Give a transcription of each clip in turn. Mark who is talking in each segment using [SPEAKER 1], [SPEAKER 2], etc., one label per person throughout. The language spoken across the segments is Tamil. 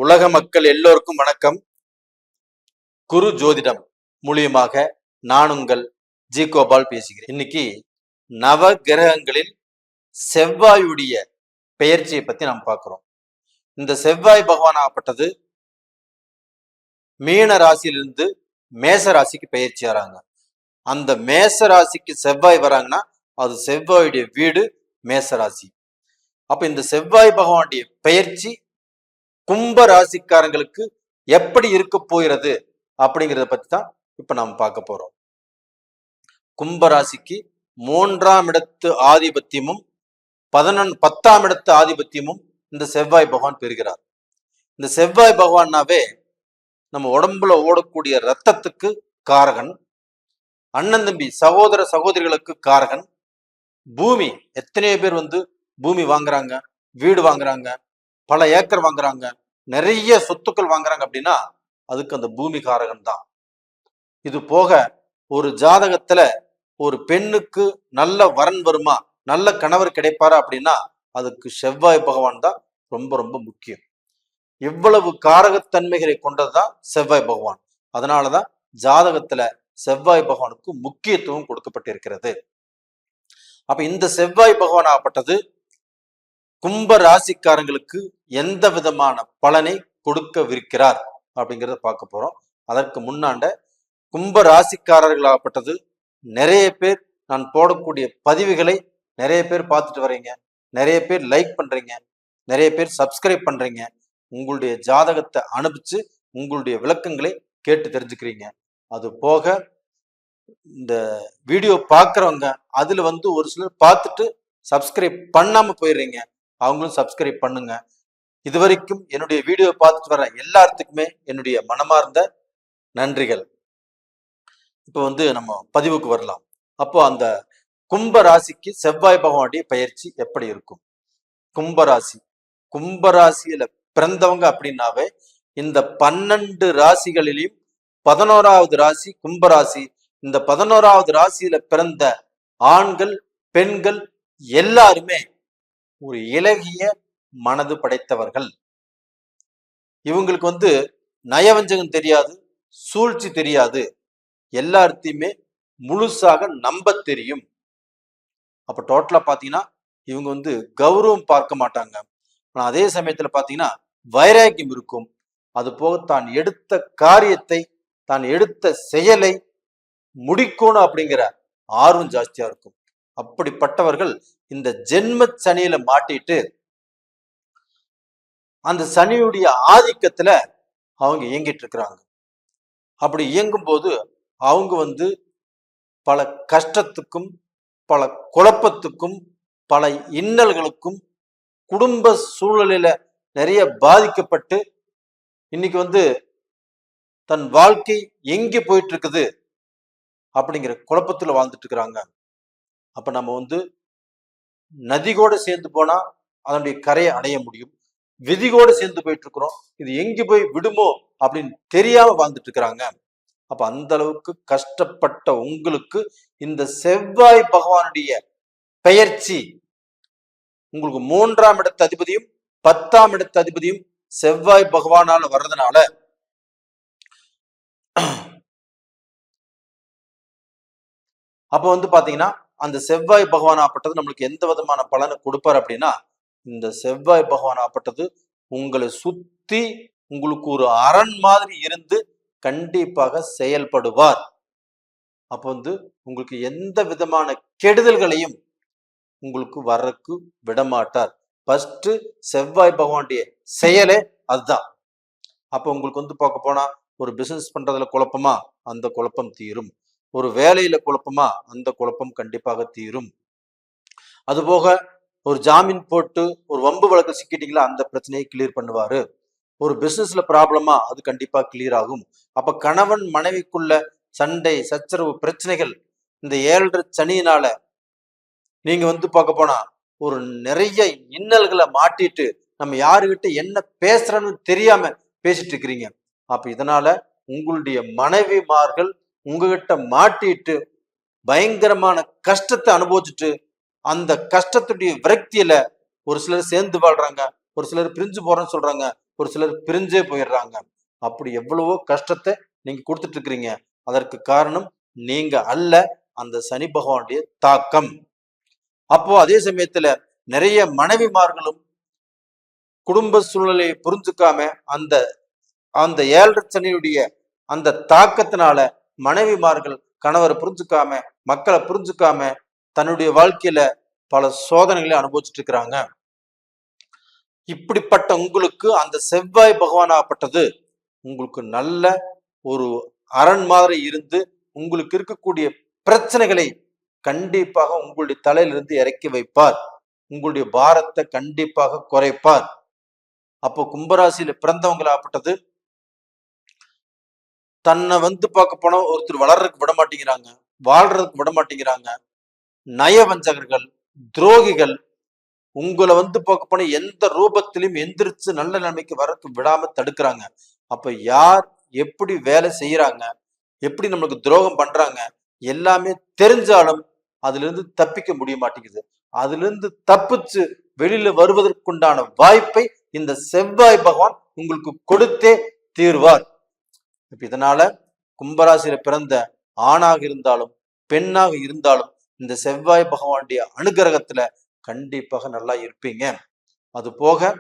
[SPEAKER 1] உலக மக்கள் எல்லோருக்கும் வணக்கம். குரு ஜோதிடம் மூலியமாக நான் உங்கள் ஜி கோபால் பேசுகிறேன். இன்னைக்கு நவ கிரகங்களில் செவ்வாயுடைய பெயர்ச்சியை பத்தி நாம் பார்க்கிறோம். இந்த செவ்வாய் பகவான் ஆகப்பட்டது மீன ராசியிலிருந்து மேச ராசிக்கு பெயர்ச்சி ஆறாங்க. அந்த மேச ராசிக்கு செவ்வாய் வராங்கன்னா அது செவ்வாயுடைய வீடு மேச ராசி. அப்ப இந்த செவ்வாய் பகவானுடைய பெயர்ச்சி கும்ப ராசிக்காரங்களுக்கு எப்படி இருக்க போகிறது அப்படிங்கிறத பத்தி தான் இப்ப நாம் பார்க்க போறோம். கும்ப ராசிக்கு 3ஆம் இடத்து ஆதிபத்தியமும் 10ஆம் இடத்து ஆதிபத்தியமும் இந்த செவ்வாய் பகவான் பெறுகிறார். இந்த செவ்வாய் பகவான்னாவே நம்ம உடம்புல ஓடக்கூடிய ரத்தத்துக்கு காரகன், அண்ணன் தம்பி சகோதர சகோதரிகளுக்கு காரகன். பூமி எத்தனையோ பேர் பூமி வாங்குறாங்க, வீடு வாங்குறாங்க, பல ஏக்கர் வாங்குறாங்க, நிறைய சொத்துக்கள் வாங்குறாங்க அப்படின்னா அதுக்கு அந்த பூமி காரகன் தான். இது போக ஒரு ஜாதகத்துல ஒரு பெண்ணுக்கு நல்ல வரன் வருமா, நல்ல கணவர் கிடைப்பாரா அப்படின்னா அதுக்கு செவ்வாய் பகவான் தான் ரொம்ப ரொம்ப முக்கியம். இவ்வளவு காரகத்தன்மைகளை கொண்டதுதான் செவ்வாய் பகவான். அதனாலதான் ஜாதகத்துல செவ்வாய் பகவானுக்கு முக்கியத்துவம் கொடுக்கப்பட்டிருக்கிறது. அப்ப இந்த செவ்வாய் பகவான் ஆகப்பட்டது கும்ப ராசிக்காரங்களுக்கு எந்த விதமான பலனை கொடுக்கவிருக்கிறார் அப்படிங்கிறத பார்க்க போறோம். அதற்கு முன்னாண்ட கும்ப ராசிக்காரர்களாகப்பட்டது நிறைய பேர் நான் போடக்கூடிய பதிவுகளை நிறைய பேர் பார்த்துட்டு வரீங்க, நிறைய பேர் லைக் பண்றீங்க, நிறைய பேர் சப்ஸ்கிரைப் பண்றீங்க, உங்களுடைய ஜாதகத்தை அனுப்பிச்சு உங்களுடைய விளக்கங்களை கேட்டு தெரிஞ்சுக்கிறீங்க. அது போக இந்த வீடியோ பார்க்குறவங்க அதுல ஒரு சிலர் பார்த்துட்டு சப்ஸ்கிரைப் பண்ணாம போயிடுறீங்க. அவங்களும் சப்ஸ்கிரைப் பண்ணுங்க. இதுவரைக்கும் என்னுடைய வீடியோ பார்த்துட்டு வர எல்லாத்துக்குமே என்னுடைய மனமார்ந்த நன்றிகள். இப்போ நம்ம பதிவுக்கு வரலாம். அப்போ அந்த கும்ப ராசிக்கு செவ்வாய் பகவானுடைய பயிற்சி எப்படி இருக்கும்? கும்பராசியில பிறந்தவங்க அப்படின்னாவே இந்த 12 ராசிகளிலும் 11வது ராசி கும்பராசி. இந்த 11வது ராசியில பிறந்த ஆண்கள் பெண்கள் எல்லாருமே ஒரு இலகிய மனது படைத்தவர்கள். இவங்களுக்கு நயவஞ்சகம் தெரியாது, சூழ்ச்சி தெரியாது, எல்லாத்தையுமே முழுசாக நம்ப தெரியும். அப்ப டோட்டலா பாத்தீங்கன்னா இவங்க கௌரவம் பார்க்க மாட்டாங்க. ஆனா அதே சமயத்துல பாத்தீங்கன்னா வைராக்கியம் இருக்கும். அது போக தான் எடுத்த காரியத்தை, தான் எடுத்த செயலை முடிக்கணும் அப்படிங்கிற ஆர்வம் ஜாஸ்தியா இருக்கும். அப்படிப்பட்டவர்கள் இந்த ஜென்ம சனியில மாட்டிட்டு அந்த சனியுடைய ஆதிக்கத்துல அவங்க இயங்கிட்டு இருக்கிறாங்க. அப்படி இயங்கும் போது அவங்க பல கஷ்டத்துக்கும் பல குழப்பத்துக்கும் பல இன்னல்களுக்கும் குடும்ப சூழலில நிறைய பாதிக்கப்பட்டு இன்னைக்கு தன் வாழ்க்கை எங்கே போயிட்டு இருக்குது அப்படிங்கிற குழப்பத்துல வாழ்ந்துட்டு இருக்கிறாங்க. அப்ப நம்ம நதி கூட சேர்ந்து போனா அதனுடைய கரையை அடைய முடியும், விதிகோடு சேர்ந்து போயிட்டு இருக்கிறோம், இது எங்க போய் விடுமோ அப்படின்னு தெரியாம வாழ்ந்துட்டு இருக்கிறாங்க. அப்ப அந்த அளவுக்கு கஷ்டப்பட்ட உங்களுக்கு இந்த செவ்வாய் பகவானுடைய பெயர்ச்சி உங்களுக்கு 3ஆம் இடத்து அதிபதியும் 10ஆம் இடத்து அதிபதியும் செவ்வாய் பகவானால வர்றதுனால அப்ப பாத்தீங்கன்னா அந்த செவ்வாய் பகவான் ஆப்பட்டது நம்மளுக்கு எந்த விதமான பலனை கொடுப்பார் அப்படின்னா, இந்த செவ்வாய் பகவான் ஆப்பட்டது உங்களை சுத்தி உங்களுக்கு ஒரு அரண் மாதிரி இருந்து கண்டிப்பாக செயல்படுவார். அப்ப உங்களுக்கு எந்த விதமான கெடுதல்களையும் உங்களுக்கு வர்றதுக்கு விடமாட்டார். ஃபர்ஸ்ட் செவ்வாய் பகவானுடைய செயலே அதுதான். அப்ப உங்களுக்கு பார்க்க போனா ஒரு பிசினஸ் பண்றதுல குழப்பமா, அந்த குழப்பம் தீரும். ஒரு வேலையில குழப்பமா, அந்த குழப்பம் கண்டிப்பாக தீரும். அதுபோக ஒரு ஜாமீன் போட்டு ஒரு வம்பு வழக்கு சிக்கிட்டீங்களா, அந்த பிரச்சனையை கிளியர் பண்ணுவாரு. ஒரு பிசினஸ்ல ப்ராப்ளமா, அது கண்டிப்பா கிளியர் ஆகும். அப்ப கணவன் மனைவிக்குள்ள சண்டை சச்சரவு பிரச்சனைகள் இந்த 7.5 சனியினால நீங்க பார்க்க போனா ஒரு நிறைய இன்னல்களை மாட்டிட்டு நம்ம யாருகிட்ட என்ன பேசுறன்னு தெரியாம பேசிட்டு இருக்கிறீங்க. அப்ப இதனால உங்களுடைய மனைவிமார்கள் உங்ககிட்ட மாட்டிட்டு பயங்கரமான கஷ்டத்தை அனுபவிச்சுட்டு அந்த கஷ்டத்துடைய விரக்தியில ஒரு சிலர் சேர்ந்து வாழ்றாங்க, ஒரு சிலர் பிரிஞ்சு போறேன்னு சொல்றாங்க, ஒரு சிலர் பிரிஞ்சே போயிடுறாங்க. அப்படி எவ்வளவோ கஷ்டத்தை நீங்க கொடுத்துட்டு இருக்கிறீங்க. அதற்கு காரணம் நீங்க அல்ல, அந்த சனி பகவானுடைய தாக்கம். அப்போ அதே சமயத்துல நிறைய மனைவிமார்களும் குடும்ப சூழ்நிலையை புரிஞ்சுக்காம அந்த அந்த 7.5 சனியுடைய அந்த தாக்கத்தினால மனைவிமார்கள் கணவரை புரிஞ்சுக்காம, மக்களை புரிஞ்சுக்காம தன்னுடைய வாழ்க்கையில பல சோதனைகளை அனுபவிச்சுட்டு இருக்கிறாங்க. இப்படிப்பட்ட உங்களுக்கு அந்த செவ்வாய் பகவான் ஆகப்பட்டது உங்களுக்கு நல்ல ஒரு அரண் மாதிரி இருந்து உங்களுக்கு இருக்கக்கூடிய பிரச்சனைகளை கண்டிப்பாக உங்களுடைய தலையிலிருந்து இறக்கி வைப்பார். உங்களுடைய பாரத்தை கண்டிப்பாக குறைப்பார். அப்போ கும்பராசியில பிறந்தவங்களாகப்பட்டது தன்னை பார்க்க போனா ஒருத்தர் வளர்றதுக்கு விட மாட்டேங்கிறாங்க, வாழ்றதுக்கு விட மாட்டேங்கிறாங்க. நயவஞ்சகர்கள், துரோகிகள் உங்களை பார்க்க போனா எந்த ரூபத்திலும் எந்திரிச்சு நல்ல நிலைமைக்கு வரக்கு விடாம தடுக்கிறாங்க. அப்ப யார் எப்படி வேலை செய்யறாங்க, எப்படி நம்மளுக்கு துரோகம் பண்றாங்க எல்லாமே தெரிஞ்சாலும் அதுல இருந்து தப்பிக்க முடிய மாட்டேங்குது. அதுல இருந்து தப்பிச்சு வெளியில வருவதற்குண்டான வாய்ப்பை இந்த செவ்வாய் பகவான் உங்களுக்கு கொடுத்தே தீர்வார். இப்ப இதனால கும்பராசியில பிறந்த ஆணாக இருந்தாலும் பெண்ணாக இருந்தாலும் இந்த செவ்வாய் பகவானுடைய அனுகிரகத்துல கண்டிப்பாக நல்லா இருப்பீங்க. அது போக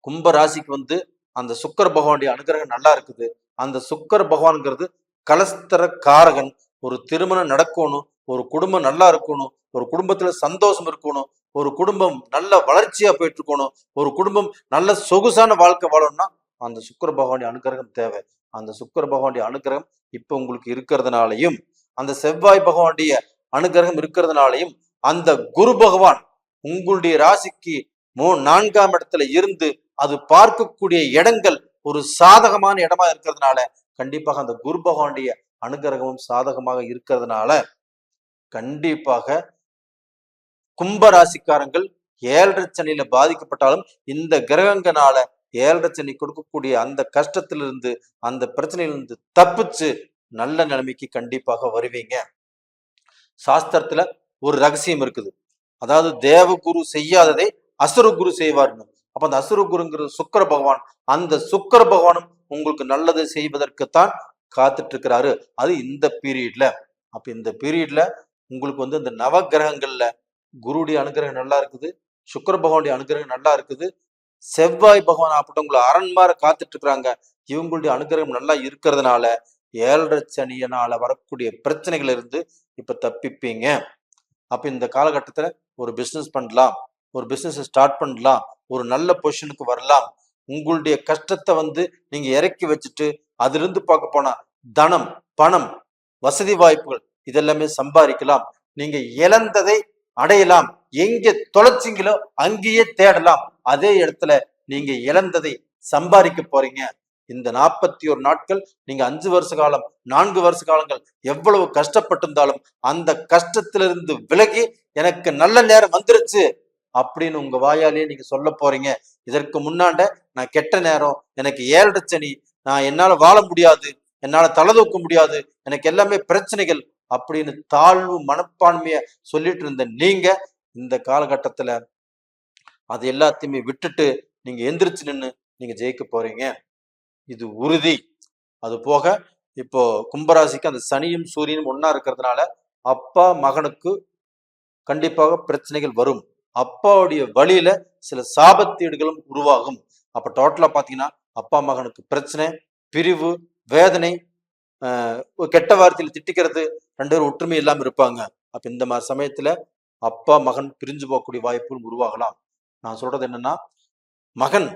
[SPEAKER 1] கும்பராசிக்கு அந்த சுக்கர பகவானுடைய அனுகிரகம் நல்லா இருக்குது. அந்த சுக்கர பகவான்ங்கிறது கலஸ்தர காரகன். ஒரு திருமணம் நடக்கணும், ஒரு குடும்பம் நல்லா இருக்கணும், ஒரு குடும்பத்துல சந்தோஷம் இருக்கணும், ஒரு குடும்பம் நல்ல வளர்ச்சியா போயிட்டு இருக்கணும், ஒரு குடும்பம் நல்ல சொகுசான வாழ்க்கை வாழணும்னா அந்த சுக்கர பகவானுடைய அனுகிரகம் தேவை. அந்த சுக்கர பகவானுடைய அனுகிரகம் இப்ப உங்களுக்கு இருக்கிறதுனாலையும், அந்த செவ்வாய் பகவானுடைய அனுகிரகம் இருக்கிறதுனாலையும், அந்த குரு பகவான் உங்களுடைய ராசிக்கு 4ஆம் இடத்துல இருந்து அது பார்க்கக்கூடிய இடங்கள் ஒரு சாதகமான இடமா இருக்கிறதுனால கண்டிப்பாக அந்த குரு பகவானுடைய அனுகிரகமும் சாதகமாக இருக்கிறதுனால கண்டிப்பாக கும்பராசிக்காரங்கள் 7.5 சனியில பாதிக்கப்பட்டாலும் இந்த கிரகங்களால 7.5 சனி கொடுக்கக்கூடிய அந்த கஷ்டத்திலிருந்து அந்த பிரச்சனையிலிருந்து தப்பிச்சு நல்ல நிலைமைக்கு கண்டிப்பாக வருவீங்க. சாஸ்திரத்துல ஒரு ரகசியம் இருக்குது. அதாவது தேவகுரு செய்யாததை அசுர குரு செய்வார்னு. அப்ப அந்த அசுர குருங்கிறது சுக்கர பகவான். அந்த சுக்கர பகவானும் உங்களுக்கு நல்லது செய்வதற்குத்தான் காத்துட்டு இருக்கிறாரு. அது இந்த பீரியட்ல. அப்ப இந்த பீரியட்ல உங்களுக்கு இந்த நவ கிரகங்கள்ல குருடைய அனுகிரகம் நல்லா இருக்குது, சுக்கர பகவானுடைய அனுகிரகம் நல்லா இருக்குது, செவ்வாய் பகவான் அப்படி உங்களை அரண்மார காத்துட்டு இருக்கிறாங்க. இவங்களுடைய அனுகிரகம் நல்லா இருக்கிறதுனால 7.5 சனியினால வரக்கூடிய பிரச்சனைகள் இருந்து இப்ப தப்பிப்பீங்க. அப்ப இந்த காலகட்டத்துல ஒரு பிசினஸ் பண்ணலாம், ஒரு பிசினஸ் ஸ்டார்ட் பண்ணலாம், ஒரு நல்ல பொசிஷனுக்கு வரலாம். உங்களுடைய கஷ்டத்தை நீங்க இறக்கி வச்சுட்டு அதுல இருந்து பார்க்க போனா தனம், பணம், வசதி வாய்ப்புகள் இதெல்லாமே சம்பாதிக்கலாம். நீங்க இழந்ததை அடையலாம். எங்க தொலைச்சிங்களோ அங்கேயே தேடலாம். அதே இடத்துல நீங்க இழந்ததை சம்பாதிக்க போறீங்க. இந்த 41 நாட்கள் நீங்க 5 வருஷ காலம் 4 வருஷ காலங்கள் எவ்வளவு கஷ்டப்பட்டிருந்தாலும் அந்த கஷ்டத்திலிருந்து விலகி எனக்கு நல்ல நேரம் வந்துருச்சு அப்படின்னு உங்க வாயாலேயே நீங்க சொல்ல போறீங்க. இதற்கு முன்னாண்ட நான் கெட்ட நேரம், எனக்கு 7.5 சனி, நான் என்னால வாழ முடியாது, என்னால தலை தூக்க முடியாது, எனக்கு எல்லாமே பிரச்சனைகள் அப்படின்னு தாழ்வு மனப்பான்மைய சொல்லிட்டு இருந்த நீங்க இந்த காலகட்டத்துல அது எல்லாத்தையுமே விட்டுட்டு நீங்க எந்திரிச்சு நின்று நீங்க ஜெயிக்க போறீங்க. இது உறுதி. அது போக இப்போ கும்பராசிக்கு அந்த சனியும் சூரியனும் ஒன்னா இருக்கிறதுனால அப்பா மகனுக்கு கண்டிப்பாக பிரச்சனைகள் வரும். அப்பாவுடைய வழியில சில சாபத்தீடுகளும் உருவாகும். அப்ப டோட்டலா பாத்தீங்கன்னா அப்பா மகனுக்கு பிரச்சனை, பிரிவு, வேதனை, கெட்ட வார்த்தையில திட்டிக்கிறது, 2 பேரும் ஒற்றுமை இல்லாம இருப்பாங்க. அப்ப இந்த மாதிரி சமயத்துல அப்பா மகன் பிரிஞ்சு போகக்கூடிய வாய்ப்புகள் உருவாகலாம். நான் சொல்றது என்னன்னா, மகன்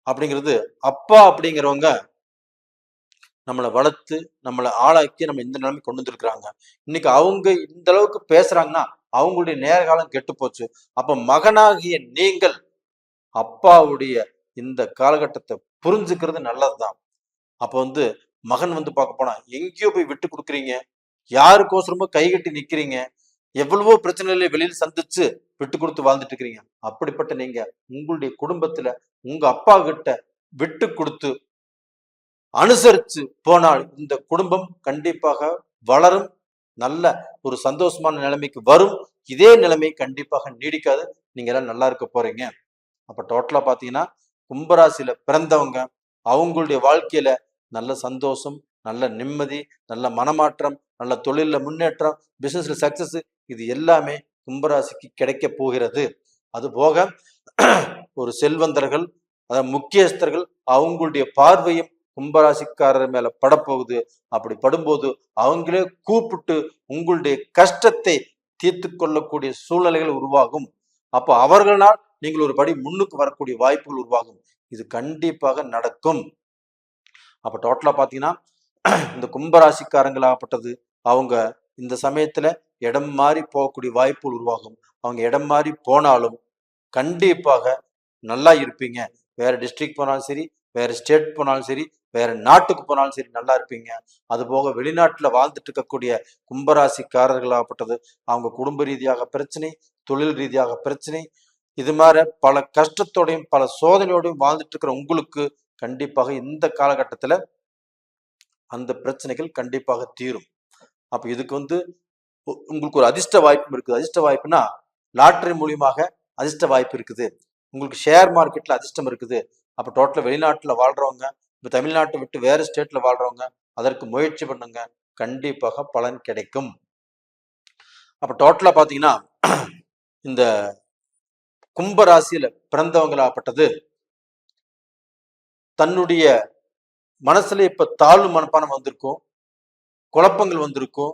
[SPEAKER 1] அப்படிங்கிறது அப்பா அப்படிங்கிறவங்க நம்மளை வளர்த்து நம்மளை ஆளாக்கி நம்ம இந்த நிலைமை கொண்டு வந்துருக்குறாங்க. இன்னைக்கு அவங்க இந்த அளவுக்கு பேசுறாங்கன்னா அவங்களுடைய நேரகாலம் கெட்டு போச்சு. அப்ப மகனாகிய நீங்கள் அப்பாவுடைய இந்த காலகட்டத்தை புரிஞ்சுக்கிறது நல்லதுதான். அப்ப மகன் பார்க்க போனா எங்கேயோ போய் விட்டு கொடுக்குறீங்க, யாருக்கோசரமோ கைகட்டி நிக்கிறீங்க, எவ்வளவோ பிரச்சனைகளை வெளியில் சந்திச்சு விட்டு கொடுத்து வாழ்ந்துட்டு இருக்கிறீங்க. அப்படிப்பட்ட நீங்க உங்களுடைய குடும்பத்துல உங்க அப்பா கிட்ட விட்டு கொடுத்து அனுசரிச்சு போனால் இந்த குடும்பம் கண்டிப்பாக வளரும், நல்ல ஒரு சந்தோஷமான நிலைமைக்கு வரும். இதே நிலைமை கண்டிப்பாக நீடிக்காது. நீங்க எல்லாம் நல்லா இருக்க போறீங்க. அப்ப டோட்டலா பாத்தீங்கன்னா கும்பராசியில பிறந்தவங்க அவங்களுடைய வாழ்க்கையில நல்ல சந்தோஷம், நல்ல நிம்மதி, நல்ல மனமாற்றம், நல்ல தொழில முன்னேற்றம், பிசினஸ்ல சக்சஸ், இது எல்லாமே கும்பராசிக்கு கிடைக்க போகிறது. அது போக ஒரு செல்வந்தர்கள், அதாவது முக்கியஸ்தர்கள், அவங்களுடைய பார்வையும் கும்பராசிக்காரர் மேல படப்போகுது. அப்படி படும்போது அவங்களே கூப்பிட்டு உங்களுடைய கஷ்டத்தை தீர்த்து கொள்ளக்கூடிய சூழ்நிலைகள் உருவாகும். அப்போ அவர்களால் நீங்கள் ஒரு படி முன்னுக்கு வரக்கூடிய வாய்ப்புகள் உருவாகும். இது கண்டிப்பாக நடக்கும். அப்ப டோட்டலா பாத்தீங்கன்னா இந்த கும்பராசிக்காரங்களாகப்பட்டது அவங்க இந்த சமயத்துல இடம் மாறி போகக்கூடிய வாய்ப்புகள் உருவாகும். அவங்க இடம் மாறி போனாலும் கண்டிப்பாக நல்லா இருப்பீங்க. வேற டிஸ்ட்ரிக்ட் போனாலும் சரி, வேற ஸ்டேட் போனாலும் சரி, வேற நாட்டுக்கு போனாலும் சரி நல்லா இருப்பீங்க. அது போக வெளிநாட்டுல வாழ்ந்துட்டு இருக்கக்கூடிய கும்பராசிக்காரர்களாகப்பட்டது அவங்க குடும்ப ரீதியாக பிரச்சனை, தொழில் ரீதியாக பிரச்சனை, இது மாதிரி பல கஷ்டத்தோடையும் பல சோதனையோடையும் வாழ்ந்துட்டு இருக்கிற உங்களுக்கு கண்டிப்பாக இந்த காலகட்டத்துல அந்த பிரச்சனைகள் கண்டிப்பாக தீரும். அப்ப இதுக்கு உங்களுக்கு ஒரு அதிர்ஷ்ட வாய்ப்பும் இருக்குது. அதிர்ஷ்ட வாய்ப்புனா லாட்டரி மூலியமாக அதிர்ஷ்ட வாய்ப்பு இருக்குது. உங்களுக்கு ஷேர் மார்க்கெட்ல அதிர்ஷ்டம் இருக்குது. அப்ப டோட்டலா வெளிநாட்டுல வாழ்றவங்க, இப்ப தமிழ்நாட்டை விட்டு வேற ஸ்டேட்ல வாழ்றவங்க அதற்கு முயற்சி பண்ணுங்க. கண்டிப்பாக பலன் கிடைக்கும். அப்ப டோட்டலா பாத்தீங்கன்னா இந்த கும்பராசியில பிறந்தவங்களாப்பட்டது தன்னுடைய மனசுல இப்ப தாழ்வு மனப்பானம் வந்திருக்கும், குழப்பங்கள் வந்திருக்கும்.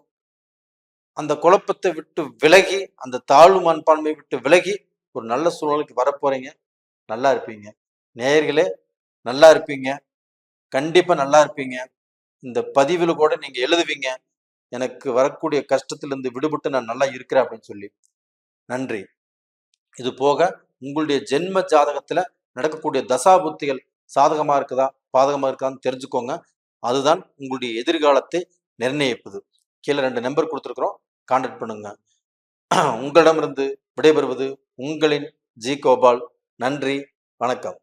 [SPEAKER 1] அந்த குழப்பத்தை விட்டு விலகி, அந்த தாழ்வு மனப்பான்மை விட்டு விலகி ஒரு நல்ல சூழ்நிலைக்கு வரப்போறீங்க. நல்லா இருப்பீங்க. நேயர்களே, நல்லா இருப்பீங்க. கண்டிப்பா நல்லா இருப்பீங்க. இந்த பதிவுல கூட நீங்க எழுதுவீங்க, எனக்கு வரக்கூடிய கஷ்டத்திலிருந்து விடுபட்டு நான் நல்லா இருக்கிறேன் அப்படின்னு சொல்லி. நன்றி. இது போக உங்களுடைய ஜென்ம ஜாதகத்துல நடக்கக்கூடிய தசாபுத்திகள் சாதகமா இருக்குதா பாதகமா இருக்கான்னு தெரிஞ்சுக்கோங்க. அதுதான் உங்களுடைய எதிர்காலத்தை நிர்ணயிப்பது. கீழே 2 நம்பர் கொடுத்துருக்குறோம், கான்டாக்ட் பண்ணுங்க. உங்களிடமிருந்து விடைபெறுவது உங்களின் ஜி கோபால். நன்றி, வணக்கம்.